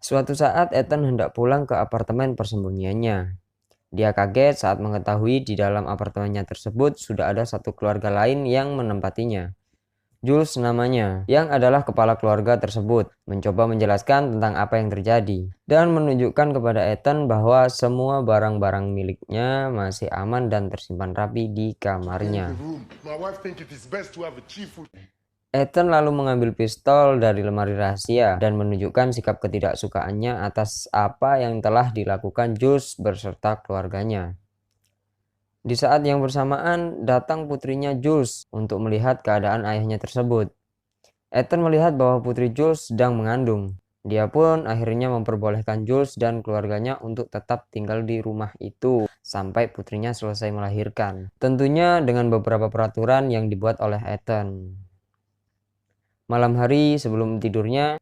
Suatu saat Ethan hendak pulang ke apartemen persembunyiannya. Dia kaget saat mengetahui di dalam apartemennya tersebut sudah ada satu keluarga lain yang menempatinya. Jules namanya, yang adalah kepala keluarga tersebut, mencoba menjelaskan tentang apa yang terjadi dan menunjukkan kepada Ethan bahwa semua barang-barang miliknya masih aman dan tersimpan rapi di kamarnya. Ethan lalu mengambil pistol dari lemari rahasia dan menunjukkan sikap ketidaksukaannya atas apa yang telah dilakukan Jules beserta keluarganya. Di saat yang bersamaan, datang putrinya Jules untuk melihat keadaan ayahnya tersebut. Ethan melihat bahwa putri Jules sedang mengandung. Dia pun akhirnya memperbolehkan Jules dan keluarganya untuk tetap tinggal di rumah itu sampai putrinya selesai melahirkan. Tentunya dengan beberapa peraturan yang dibuat oleh Ethan. Malam hari sebelum tidurnya,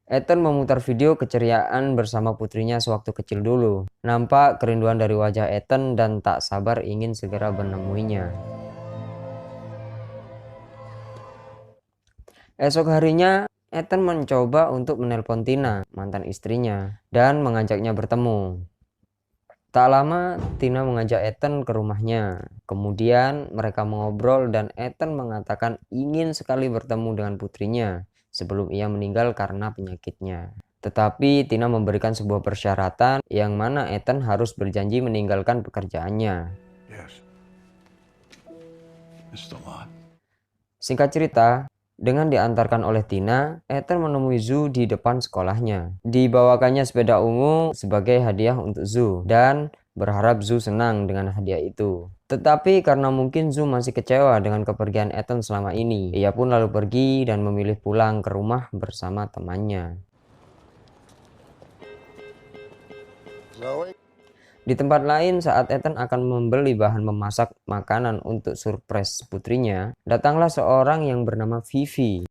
Ethan memutar video keceriaan bersama putrinya sewaktu kecil dulu. Nampak kerinduan dari wajah Ethan dan tak sabar ingin segera menemuinya. Esok harinya, Ethan mencoba untuk menelpon Tina, mantan istrinya, dan mengajaknya bertemu. Tak lama, Tina mengajak Ethan ke rumahnya. Kemudian mereka mengobrol dan Ethan mengatakan ingin sekali bertemu dengan putrinya sebelum ia meninggal karena penyakitnya. Tetapi Tina memberikan sebuah persyaratan yang mana Ethan harus berjanji meninggalkan pekerjaannya. Singkat cerita, dengan diantarkan oleh Tina, Ethan menemui Zhu di depan sekolahnya. Dibawakannya sepeda ungu sebagai hadiah untuk Zhu dan berharap Zhu senang dengan hadiah itu. Tetapi karena mungkin Zhu masih kecewa dengan kepergian Ethan selama ini, ia pun lalu pergi dan memilih pulang ke rumah bersama temannya. Di tempat lain, saat Ethan akan membeli bahan memasak makanan untuk surprise putrinya, datanglah seorang yang bernama Vivi.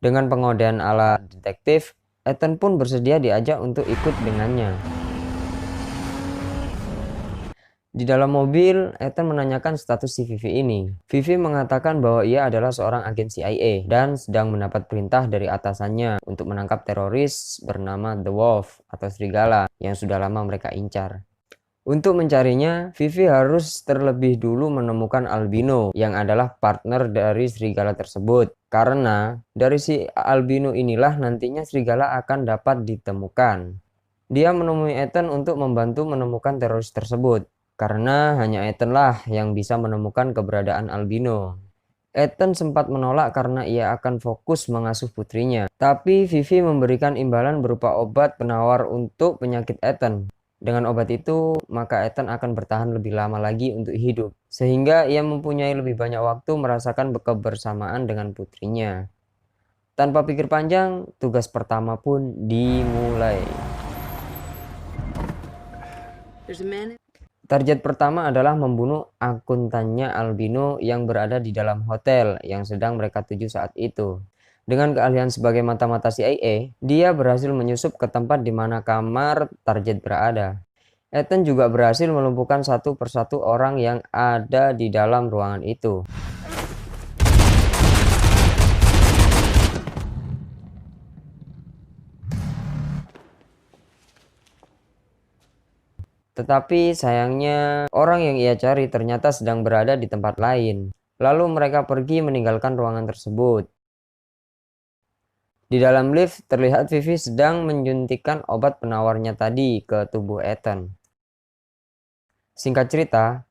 Dengan pengodean ala detektif, Ethan pun bersedia diajak untuk ikut dengannya. Di dalam mobil, Ethan menanyakan status si Vivi ini. Vivi mengatakan bahwa ia adalah seorang agen CIA dan sedang mendapat perintah dari atasannya untuk menangkap teroris bernama The Wolf atau Serigala yang sudah lama mereka incar. Untuk mencarinya, Vivi harus terlebih dulu menemukan Albino yang adalah partner dari serigala tersebut. Karena dari si Albino inilah nantinya serigala akan dapat ditemukan. Dia menemui Ethan untuk membantu menemukan teroris tersebut. Karena hanya Ethan lah yang bisa menemukan keberadaan Albino. Ethan sempat menolak karena ia akan fokus mengasuh putrinya. Tapi Vivi memberikan imbalan berupa obat penawar untuk penyakit Ethan. Dengan obat itu, maka Ethan akan bertahan lebih lama lagi untuk hidup. Sehingga ia mempunyai lebih banyak waktu merasakan kebersamaan dengan putrinya. Tanpa pikir panjang, tugas pertama pun dimulai. Target pertama adalah membunuh akuntannya Albino yang berada di dalam hotel yang sedang mereka tuju saat itu. Dengan keahlian sebagai mata-mata CIA, dia berhasil menyusup ke tempat di mana kamar target berada. Ethan juga berhasil melumpuhkan satu persatu orang yang ada di dalam ruangan itu. Tetapi sayangnya, orang yang ia cari ternyata sedang berada di tempat lain. Lalu mereka pergi meninggalkan ruangan tersebut. Di dalam lift, terlihat Vivi sedang menyuntikkan obat penawarnya tadi ke tubuh Ethan. Singkat cerita,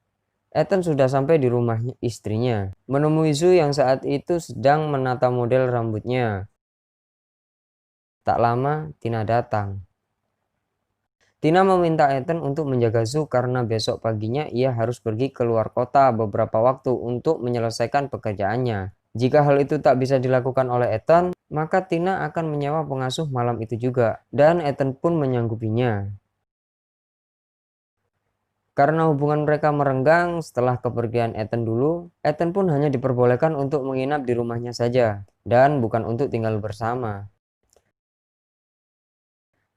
Ethan sudah sampai di rumah istrinya, menemui Zhu yang saat itu sedang menata model rambutnya. Tak lama, Tina datang. Tina meminta Ethan untuk menjaga Zhu karena besok paginya ia harus pergi ke luar kota beberapa waktu untuk menyelesaikan pekerjaannya. Jika hal itu tak bisa dilakukan oleh Ethan, maka Tina akan menyewa pengasuh malam itu juga, dan Ethan pun menyanggupinya. Karena hubungan mereka merenggang setelah kepergian Ethan dulu, Ethan pun hanya diperbolehkan untuk menginap di rumahnya saja, dan bukan untuk tinggal bersama.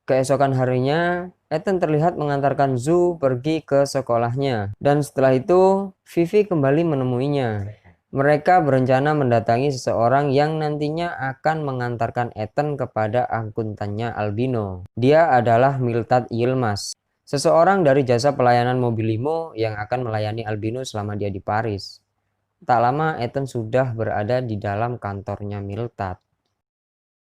Keesokan harinya, Ethan terlihat mengantarkan Zhu pergi ke sekolahnya, dan setelah itu, Vivi kembali menemuinya. Mereka berencana mendatangi seseorang yang nantinya akan mengantarkan Ethan kepada akuntannya Albino. Dia adalah Miltad Yilmaz, seseorang dari jasa pelayanan mobil limo yang akan melayani Albino selama dia di Paris. Tak lama Ethan sudah berada di dalam kantornya Miltad.